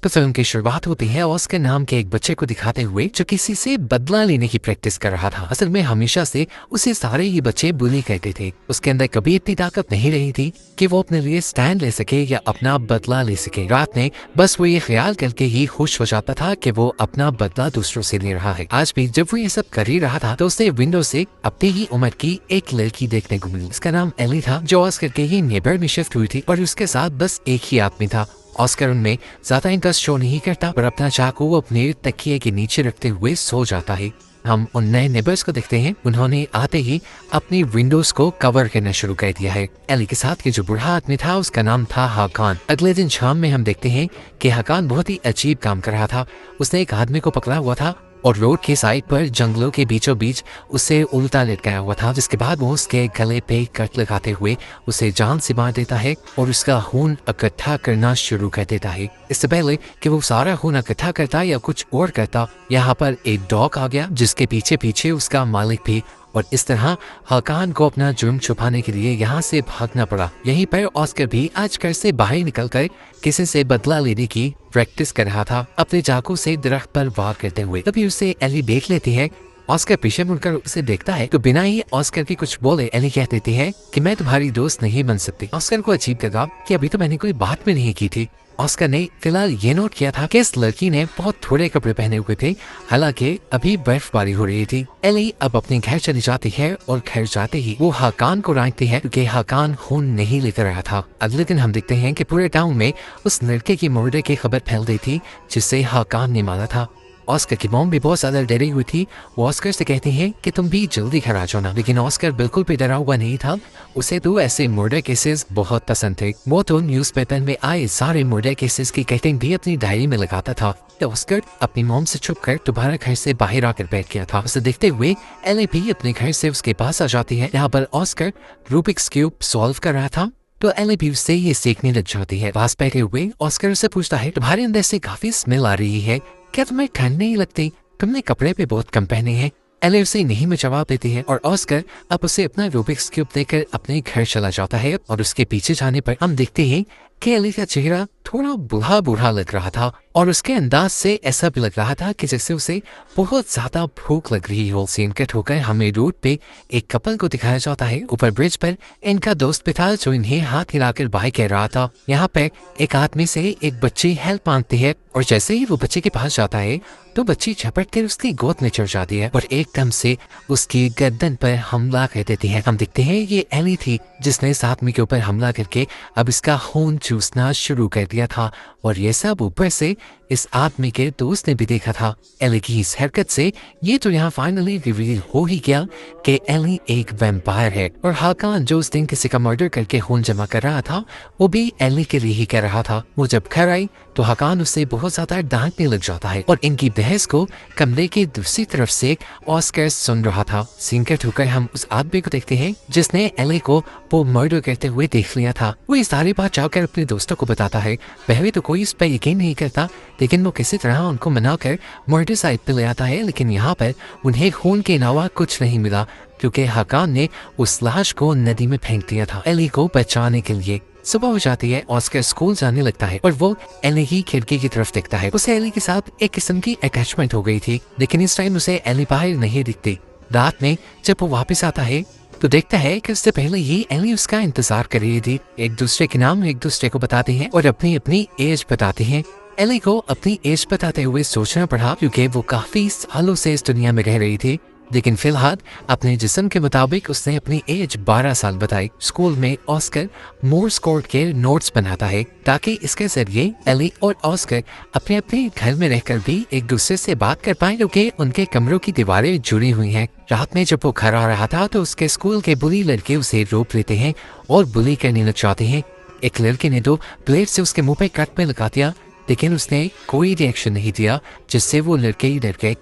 तो फिल्म की शुरुआत होती है ऑस्कर नाम के एक बच्चे को दिखाते हुए जो किसी से बदला लेने की प्रैक्टिस कर रहा था। असल में हमेशा से उसे सारे ही बच्चे बुली कहते थे। उसके अंदर कभी इतनी ताकत नहीं रही थी कि वो अपने लिए स्टैंड ले सके या अपना बदला ले सके। रात में बस वो ये ख्याल करके ही खुश हो जाता था कि वो अपना बदला दूसरों से ले रहा है। आज भी जब वो ये सब कर ही रहा था तो उसे विंडो से अपनी ही उम्र की एक लड़की देखने को मिली। उसका नाम एली था, जो ऑस्कर के ही नेबर में शिफ्ट हुई थी और उसके साथ बस एक ही आदमी था। ऑस्कर उनमें ज्यादा इंटरेस्ट शो नहीं करता पर अपना चाकू अपने तकिए के नीचे रखते हुए सो जाता है। हम उन नए नेबर्स को देखते हैं। उन्होंने आते ही अपनी विंडोज को कवर करना शुरू कर दिया है। एली के साथ के जो बूढ़ा आदमी था उसका नाम था हाकान। अगले दिन शाम में हम देखते हैं कि हाकान बहुत ही अजीब काम कर रहा था। उसने एक आदमी को पकड़ा हुआ था और रोड के साइड पर जंगलों के बीचों बीच उसे उल्टा लटकाया हुआ था, जिसके बाद वो उसके गले पे कट लगाते हुए उसे जान से मार देता है और उसका खून इकट्ठा करना शुरू कर देता है। इससे पहले कि वो सारा खून इकट्ठा करता या कुछ और करता, यहाँ पर एक डॉग आ गया जिसके पीछे पीछे उसका मालिक भी, और इस तरह हाकान को अपना जुर्म छुपाने के लिए यहाँ से भागना पड़ा। यहीं पर ऑस्कर भी आज घर से बाहर निकलकर किसी से बदला लेने की प्रैक्टिस कर रहा था, अपने चाकू से दरख्त पर वार करते हुए। तभी उसे एली देख लेती है। ऑस्कर पीछे मुड़कर उसे देखता है तो बिना ही ऑस्कर की कुछ बोले एली कह देती है कि मैं तुम्हारी दोस्त नहीं बन सकती। ऑस्कर को अजीब लगा कि अभी तो मैंने कोई बात भी नहीं की थी। ऑस्कर ने फिलहाल ये नोट किया था कि इस लड़की ने बहुत थोड़े कपड़े पहने हुए थे, हालांकि अभी बर्फबारी हो रही थी। एली अब अपने घर चली जाती है और घर जाते ही वो हाकान को डांटती है क्योंकि हाकान खून नहीं लेकर रहा था। अगले दिन हम देखते हैं कि पूरे टाउन में उस लड़के की मुर्दे की खबर फैल गई थी जिसे हाकान ने मारा था। ऑस्कर की मॉम भी बहुत ज्यादा डरी हुई थी। वो ऑस्कर से कहती है कि तुम भी जल्दी घर आ जाओ ना, लेकिन ऑस्कर बिल्कुल भी डरा हुआ नहीं था। उसे तो ऐसे मर्डर केसेस बहुत पसंद थे। वो तो न्यूज़पेपर में आए सारे मर्डर केसेस की कटिंग भी अपनी डायरी में लगाता था। तो ऑस्कर अपनी मॉम से छुप कर दोबारा घर से बाहर आकर बैठ गया था। उसे देखते हुए एली भी अपने घर से उसके पास आ जाती है। यहाँ पर ऑस्कर रूबिक्स क्यूब सॉल्व कर रहा था तो एली भी उससे ये सीखने लग जाती है। पास बैठे हुए ऑस्कर से पूछता है तुम्हारे अंदर से काफी स्मेल आ रही है, क्या तुम्हें ठंड नहीं लगती? तुमने कपड़े पे बहुत कम पहने हैं। एली उसे नहीं में जवाब देती है और ऑस्कर अब उसे अपना रूबिक्स क्यूब देकर अपने घर चला जाता है। और उसके पीछे जाने पर हम देखते हैं कि एली का चेहरा थोड़ा बूढ़ा बूढ़ा लग रहा था और उसके अंदाज से ऐसा भी लग रहा था कि जैसे उसे बहुत ज्यादा भूख लग रही हो। सीन कट होकर हमें रोड पे एक कपल को दिखाया जाता है। ऊपर ब्रिज पर इनका दोस्त भी था जो इन्हें हाथ हिलाकर बाय कह रहा था। यहाँ पे एक आदमी से एक बच्ची हेल्प मांगती है और जैसे ही वो बच्चे के पास जाता है तो बच्ची झपट कर उसकी गोद में चढ़ जाती है और एकदम से उसकी गर्दन पर हमला कर देती है। हम देखते हैं ये एली थी जिसने इस आदमी के ऊपर हमला करके अब इसका खून चूसना शुरू कर दिया था और ये सब ऊपर से इस आदमी के दोस्त ने भी देखा था। एली की इस हरकत से ये तो यहाँ फाइनली रिवील हो ही गया कि एली एक वैम्पायर है और हाकान जो उस दिन किसी का मर्डर करके खून जमा कर रहा था वो भी एली के लिए ही कर रहा था। वो जब घर आई तो हाकान उससे बहुत ज्यादा डांटने लग जाता है और इनकी बहस को कमरे की दूसरी तरफ से ऑस्कर सुन रहा था। सीन कट होकर हम उस आदमी को देखते हैं जिसने एली को वो मर्डर करते हुए देख लिया था। वो ये सारी बात जाकर अपने दोस्तों को बताता है। पहले तो कोई इस पर यकीन नहीं करता, लेकिन वो किसी तरह उनको मनाकर मर्डर साइट पे ले आता है। लेकिन यहाँ पर उन्हें खून के अलावा कुछ नहीं मिला क्योंकि हाकान ने उस लाश को नदी में फेंक दिया था एली को बचाने के लिए। सुबह हो जाती है, ऑस्कर स्कूल जाने लगता है और वो एली की खिड़की की तरफ देखता है। उसे एली के साथ एक किस्म की अटैचमेंट हो गई थी, लेकिन इस टाइम उसे एली बाहर नहीं दिखती। रात में जब वो वापस आता है तो देखता है कि उससे पहले ही एली उसका इंतजार कर रही थी। एक दूसरे के नाम एक दूसरे को बताते हैं और अपनी अपनी एज बताते हैं। एली को अपनी एज बताते हुए सोचना पड़ा क्योंकि वो काफी सालों से इस दुनिया में रह रही थी, लेकिन फिलहाल अपने जिस्म के मुताबिक उसने अपनी एज 12 साल बताई। स्कूल में ऑस्कर मोर्स कोड के नोट्स बनाता है ताकि इसके जरिए एली और ऑस्कर अपने अपने घर में रहकर भी एक दूसरे से बात कर पाए क्योंकि उनके कमरों की दीवारें जुड़ी हुई हैं। रात में जब वो घर आ रहा था तो उसके स्कूल के बुली लड़के उसे रोक लेते हैं और बुली करने लग जाते हैं। एक लड़के ने तो ब्लेड से उसके मुंह पे कट में लगा दिया, लेकिन उसने कोई रिएक्शन नहीं दिया जिससे वो लड़के ही डर गए।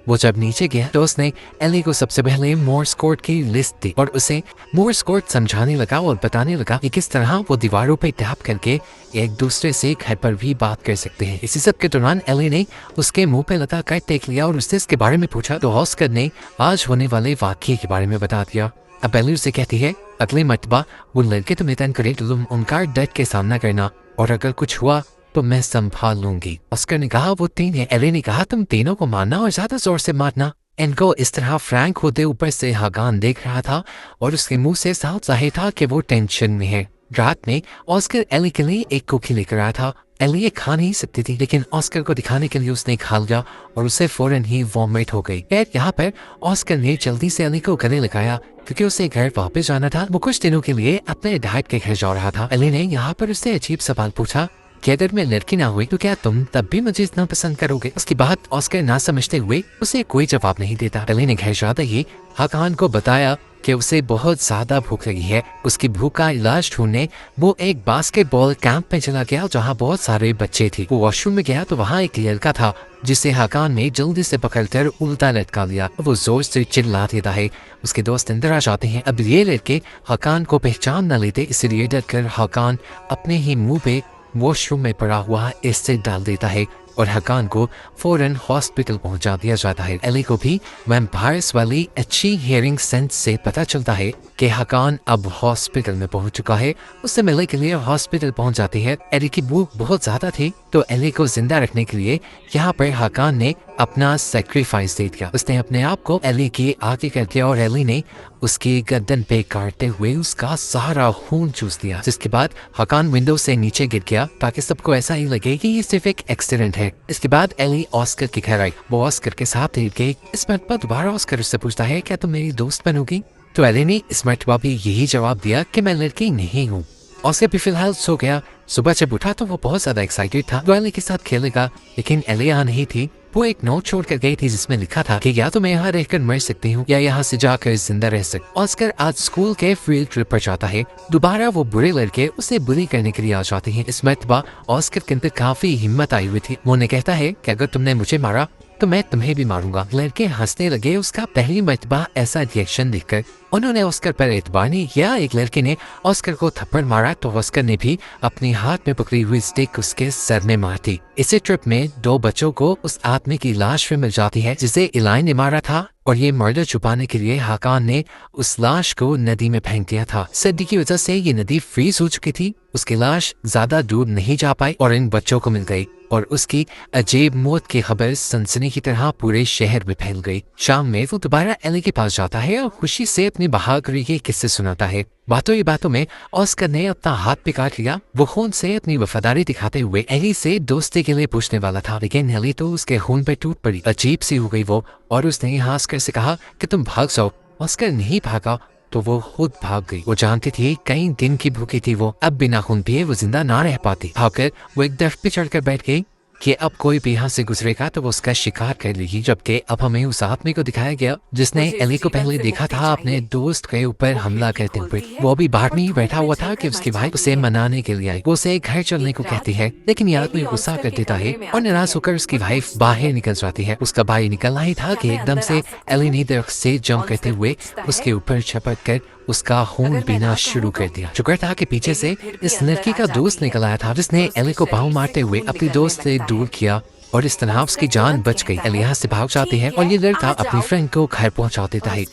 वो जब नीचे गया तो उसने एली को सबसे पहले मोर्स कोड की लिस्ट दी और उसे मोर्स कोड समझाने लगा और बताने लगा कि किस तरह वो दीवारों पे टैप करके एक दूसरे से घर पर भी बात कर सकते हैं। इसी सब के दौरान एली ने उसके मुंह पे लगा कट देख लिया और उससे इसके बारे में पूछा तो ऑस्कर ने आज होने वाले वाकये के बारे में बता दिया। अब एली उसे कहती है अगले मरतबा वो लड़के तुम्हें तंग करे तो तुम उनका डट के सामना करना और अगर कुछ हुआ तो मैं संभाल लूंगी। ऑस्कर ने कहा वो 3 है। एली ने कहा तुम तीनों को मारना और ज्यादा जोर से मारना। इनको इस तरह फ्रैंक होते ऊपर से हागान देख रहा था और उसके मुंह से साफ जाहिर था कि वो टेंशन में है। रात में ऑस्कर एली के लिए एक कुकी लेकर आया था। एली ये खा नहीं सकती थी, लेकिन ऑस्कर को दिखाने के लिए उसने खा लिया और उसे फौरन ही वॉमिट हो गई। यहाँ पर ऑस्कर ने जल्दी से एली को गले लगाया क्योंकि उसे घर वापस जाना था। वो कुछ दिनों के लिए अपने डैड के घर जा रहा था। एली ने यहाँ पर उससे अजीब सवाल पूछा कि अगर मैं लड़की ना हुई तो क्या तुम तब भी मुझे इतना पसंद करोगे? उसकी बात ऑस्कर ना समझते हुए उसे कोई जवाब नहीं देता। एली ने घर जाते ही हाकान को बताया कि उसे बहुत ज्यादा भूख लगी है। उसकी भूख का इलाज ढूंढने वो एक बास्केटबॉल कैंप में चला गया जहाँ बहुत सारे बच्चे थे। वो वॉशरूम में गया तो वहाँ एक लड़का था जिसे हाकान ने जल्दी से पकड़कर उल्टा लटका लिया। वो जोर से चिल्ला देता है। उसके दोस्त अंदर आ जाते हैं। अब ये लड़के हाकान को पहचान न लेते, इसलिए डरकर हाकान अपने ही मुंह पे वॉशरूम में पड़ा हुआ एसिड डाल देता है और हाकान को फौरन हॉस्पिटल पहुंचा दिया जाता है। एली को भी वैम्पायर्स वाली अच्छी हियरिंग सेंस से पता चलता है कि हाकान अब हॉस्पिटल में पहुंच चुका है। उससे मिलने के लिए हॉस्पिटल पहुंच जाती है। एली की भूख बहुत ज्यादा थी तो एली को जिंदा रखने के लिए यहाँ पर हाकान ने अपना सेक्रीफाइस दे दिया। उसने अपने आप को एली की आगे कर दिया और एली ने उसकी गर्दन पे काटते हुए उसका सारा खून चूस दिया, जिसके बाद हाकान विंडो से नीचे गिर गया ताकि सबको ऐसा ही लगे कि ये सिर्फ एक एक्सीडेंट है। इसके बाद एली ऑस्कर के घर आई। वो ऑस्कर के साथ लेट गई। इस मरतबा दोबारा ऑस्कर उससे पूछता है क्या तुम मेरी दोस्त बनोगी? तो एली ने इस मरतबा भी यही जवाब दिया कि मैं लड़की नहीं हूँ। ऑस्कर भी फिलहाल सो गया। सुबह जब उठा तो वो बहुत ज्यादा एक्साइटेड था, वो एली के साथ खेलेगा, लेकिन एली यहाँ नहीं थी। वो एक नोट छोड़ कर गई थी जिसमें लिखा था कि या तो मैं यहाँ रहकर मर सकती हूँ या यहाँ से जाकर जिंदा रह सकती। ऑस्कर आज स्कूल के फील्ड ट्रिप पर जाता है। दोबारा वो बुरे लड़के उसे बुली करने के लिए आ जाते हैं। इस मरतबा ऑस्कर के अंदर काफी हिम्मत आई हुई थी। वो उन्हें कहता है कि अगर तुमने मुझे मारा तो मैं तुम्हें भी मारूंगा। लड़के हंसने लगे उसका पहली मरतबा ऐसा रिएक्शन देखकर। उन्होंने ऑस्कर पर एतबार नहीं किया। एक लड़के ने ऑस्कर को थप्पड़ मारा तो ऑस्कर ने भी अपने हाथ में पकड़ी हुई स्टिक उसके सर में मार दी। इसी ट्रिप में 2 बच्चों को उस आदमी की लाश में मिल जाती है जिसे इलाई ने मारा था और ये मर्डर छुपाने के लिए हाकान ने उस लाश को नदी में फेंक दिया था। सर्दी की वजह से ये नदी फ्रीज हो चुकी थी। उसकी लाश ज्यादा दूर नहीं जा पाई और इन बच्चों को मिल गई और उसकी अजीब मौत की खबर सनसनी की तरह पूरे शहर में फैल गई। शाम में वो दोबारा एली के पास जाता है और खुशी से अपनी बहादुरी के किस्से सुनाता है। बातों ही बातों में ऑस्कर ने अपना हाथ पे काट लिया। वो खून से अपनी वफादारी दिखाते हुए एली से दोस्ती के लिए पूछने वाला था, लेकिन एली तो उसके खून पे टूट पड़ी। अजीब सी हो गई वो और उसने ऑस्कर से कहा कि तुम भाग जाओ। ऑस्कर नहीं भागा तो वो खुद भाग गई। वो जानती थी कई दिन की भूखी थी वो, अब बिना खून पिए वो जिंदा ना रह पाती। भागकर वो एक दरख्त पे चढ़कर बैठ गई कि अब कोई भी यहाँ से गुजरेगा तो वो उसका शिकार कर लेगी। जबकि अब हमें उस आदमी को दिखाया गया जिसने एली को पहले देखा था अपने दोस्त के ऊपर हमला करते हुए। वो भी बाहर में ही बैठा हुआ था कि उसकी भाई उसे मनाने के लिए आई। वो उसे घर चलने को कहती है, लेकिन ये आदमी गुस्सा कर देता है और नाराज होकर उसकी वाइफ बाहर निकल जाती है। उसका भाई निकलना ही था कि एकदम से एली ने दरख्त से जंप करते हुए उसके ऊपर छपक कर उसका खून पीना शुरू कर दिया। शुक्र था कि पीछे से इस लड़की का दोस्त निकल आया था जिसने एली को पाँव मारते हुए अपनी दोस्त से दूर किया और इस तरह उसकी जान बच गई। एली यहाँ से भाग जाती है और ये लड़का अपनी फ्रेंड को घर पहुंचा देता है।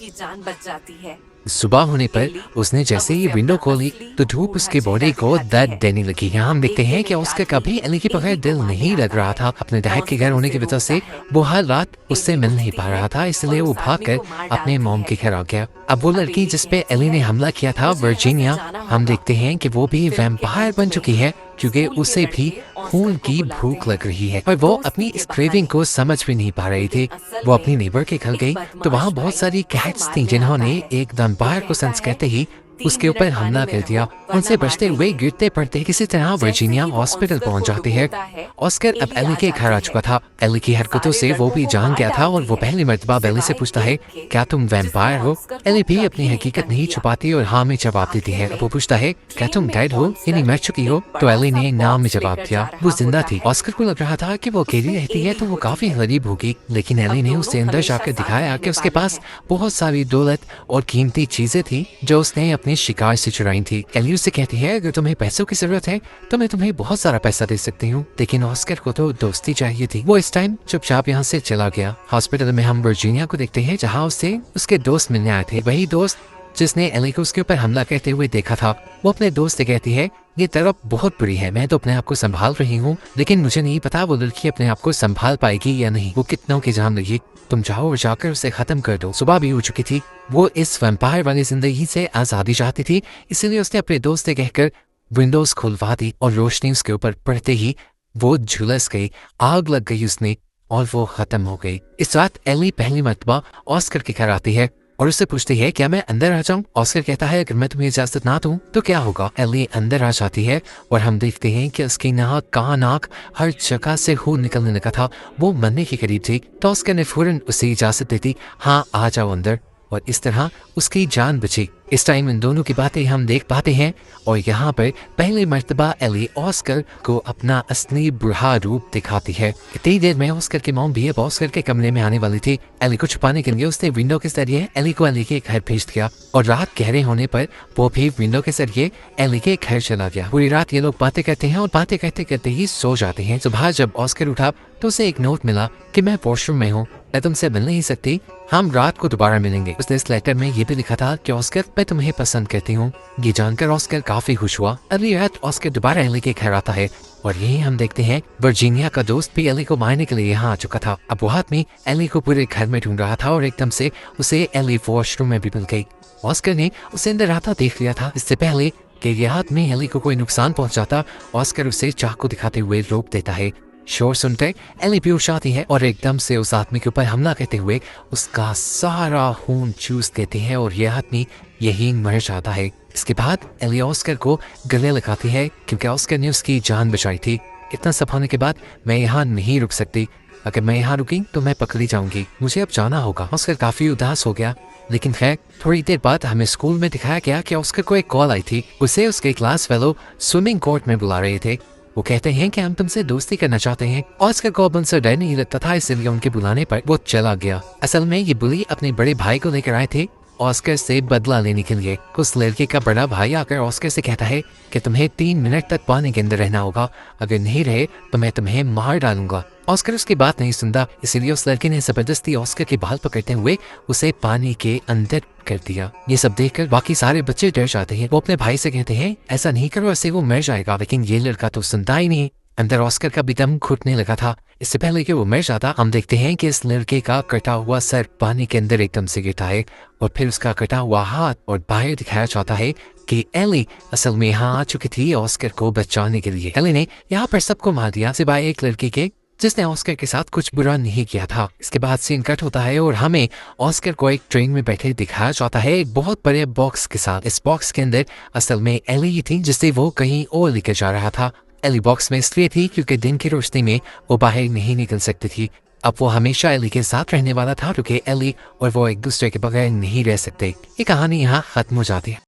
सुबह होने पर उसने जैसे ही विंडो खोली तो धूप उसकी बॉडी को दर्द देने लगी। यहाँ हम देखते हैं कि उसका कभी एली के बगैर दिल नहीं लग रहा था। अपने डैड के घर होने की वजह से वो हर रात उससे मिल नहीं पा रहा था, इसलिए वो भागकर अपने मॉम के घर आ गया। अब वो लड़की जिसपे एली ने हमला किया था, वर्जीनिया, हम देखते हैं कि वो भी वैम्पायर बन चुकी है क्योंकि उसे भी खून की भूख लग रही है और वो अपनी इस क्रेविंग को समझ भी नहीं पा रही थी। वो अपनी नेबर के घर गई तो वहाँ बहुत सारी कैट्स थी जिन्होंने एक वैम्पायर को सेंस करते ही उसके ऊपर हमला कर दिया। उनसे बचते हुए गिरते पड़ते किसी तरह वर्जीनिया हॉस्पिटल पहुंच जाती है। ऑस्कर अब एली के घर आ चुका था। एली की हरकतों से वो भी जान गया था और वो पहली मर्तबा एली से पूछता है, क्या तुम वैम्पायर हो? एली भी अपनी हकीकत नहीं छुपाती और हाँ में जवाब देती है। वो पूछता है, क्या तुम डेड हो यानी मर चुकी हो? तो एली ने ना में जवाब दिया। वो जिंदा थी। ऑस्कर को लग रहा था कि वो अकेली रहती है तो वो काफी गरीब होगी, लेकिन एली ने उसे अंदर जाकर दिखाया कि उसके पास बहुत सारी दौलत और कीमती चीजें थी जो उसने अपने शिकार से चुराई थी। एली उससे कहती है, अगर तुम्हें पैसों की जरूरत है तो मैं तुम्हें बहुत सारा पैसा दे सकती हूँ, लेकिन ऑस्कर को तो दोस्ती चाहिए थी। वो इस टाइम चुपचाप यहाँ से चला गया। हॉस्पिटल में हम वर्जीनिया को देखते हैं जहाँ उससे उसके दोस्त मिलने आए थे। वही दोस्त जिसने एली को उसके ऊपर हमला करते हुए देखा था, वो अपने दोस्त से कहती है, ये तरफ बहुत बुरी है, मैं तो अपने आप को संभाल रही हूँ, लेकिन मुझे नहीं पता वो लड़की अपने आप को संभाल पाएगी या नहीं। वो कितनों की जान लगी, तुम जाओ और जाकर उसे खत्म कर दो। सुबह भी हो चुकी थी, वो इस वैम्पायर वाली जिंदगी से आजादी चाहती थी, इसीलिए उसने अपने दोस्त से कहकर विंडोज खुलवा दी और रोशनी उसके ऊपर पड़ते ही वो झुलस गई, आग लग गई उसने और वो खत्म हो गई। इस रात एली पहली मर्तबा ऑस्कर के घर आती है और उससे पूछती है, क्या मैं अंदर आ जाऊं? ऑस्कर कहता है, अगर मैं तुम्हें इजाजत ना दूं तो क्या होगा? एली अंदर आ जाती है और हम देखते हैं कि उसकी नाक, कान, आंख हर जगह से खून निकलने लगा था, वो मरने के करीब थी। तो ऑस्कर ने फौरन उसे इजाजत देती, हाँ आ जाओ अंदर, और इस तरह उसकी जान बची। इस टाइम इन दोनों की बातें हम देख पाते हैं और यहाँ पर पहली मर्तबा एली ऑस्कर को अपना असली बुरा रूप दिखाती है। इतनी देर में ऑस्कर की मॉम भी अब ऑस्कर के कमरे में आने वाली थी। एली को छुपाने के लिए उसने विंडो के जरिए एली को एली के घर भेज दिया और रात गहरे होने पर वो भी विंडो के जरिए एली के घर चला गया। पूरी रात ये लोग बातें करते हैं और बातें करते करते ही सो जाते हैं। सुबह जब ऑस्कर उठा तो उसे एक नोट मिला कि मैं वॉशरूम में हूँ, मैं तुमसे मिल नहीं सकती, हम रात को दोबारा मिलेंगे। उसने इस लेटर में ये भी लिखा था कि ऑस्कर मैं तुम्हें पसंद करती हूँ। ये जानकर ऑस्कर काफी खुश हुआ। अगली रात ऑस्कर दोबारा एली के घर आता है और यही हम देखते हैं वर्जीनिया का दोस्त भी एली को मारने के लिए यहाँ आ चुका था। अब वो हाथ में एली को पूरे घर में ढूंढ रहा था और एकदम से उसे एली वॉशरूम में भी मिल गई। ऑस्कर ने उसे अंदर आता देख लिया था। इससे पहले कि ये हाथ में एली को कोई नुकसान पहुंचाता, ऑस्कर उसे चाकू दिखाते हुए रोक देता है। शोर सुनते एली बेहोश आती है और एकदम से उस आदमी के ऊपर हमला करते हुए उसका सारा खून चूस देती है और यह आदमी यही मर जाता है। इसके बाद एली ऑस्कर को गले लगाती है क्योंकि ऑस्कर ने उसकी जान बचाई थी। इतना सब होने के बाद मैं यहाँ नहीं रुक सकती, अगर मैं यहाँ रुकी तो मैं पकड़ी जाऊंगी, मुझे अब जाना होगा। ऑस्कर काफी उदास हो गया, लेकिन खैर थोड़ी देर बाद हमें स्कूल में दिखाया गया कि ऑस्कर को एक कॉल आई थी। उसे उसके क्लास फेलो स्विमिंग कोर्ट में बुला रहे थे। वो कहते हैं कि हम तुमसे दोस्ती करना चाहते हैं। ऑस्कर को अब उनसे डर नहीं लगता था, इसलिए उनके बुलाने पर वो चला गया। असल में ये बुली अपने बड़े भाई को लेकर आए थे ऑस्कर से बदला लेने के लिए। उस लड़के का बड़ा भाई आकर ऑस्कर से कहता है कि तुम्हें 3 मिनट तक पानी के अंदर रहना होगा, अगर नहीं रहे तो मैं तुम्हें मार डालूंगा। ऑस्कर उसकी बात नहीं सुनता, इसीलिए उस लड़के ने जबरदस्ती ऑस्कर के बाल पकड़ते हुए उसे पानी के अंदर कर दिया। ये सब देखकर बाकी सारे बच्चे डर जाते हैं। वो अपने भाई से कहते हैं ऐसा नहीं करो, ऐसे वो मर जाएगा, लेकिन ये लड़का तो सुनता ही नहीं। अंदर ऑस्कर का भी दम घुटने लगा था। इससे पहले कि वो मर जाता, हम देखते हैं कि इस लड़के का कटा हुआ सर पानी के अंदर एकदम से गिरता है और फिर उसका कटा हुआ हाथ और बाहर दिखाया जाता है कि एली असल में यहाँ आ चुकी थी ऑस्कर को बचाने के लिए। एली ने यहाँ पर सबको मार दिया सिवाय एक लड़की के जिसने ऑस्कर के साथ कुछ बुरा नहीं किया था। इसके बाद सीन कट होता है और हमें ऑस्कर को एक ट्रेन में बैठे दिखाया जाता है एक बहुत बड़े बॉक्स के साथ। इस बॉक्स के अंदर असल में एली थी जिससे वो कहीं और लेकर जा रहा था। एली बॉक्स में इसलिए थी क्योंकि दिन की रोशनी में वो बाहर नहीं निकल सकती थी। अब वो हमेशा एली के साथ रहने वाला था क्योंकि एली और वो एक दूसरे के बगैर नहीं रह सकते। ये कहानी यहाँ खत्म हो जाती है।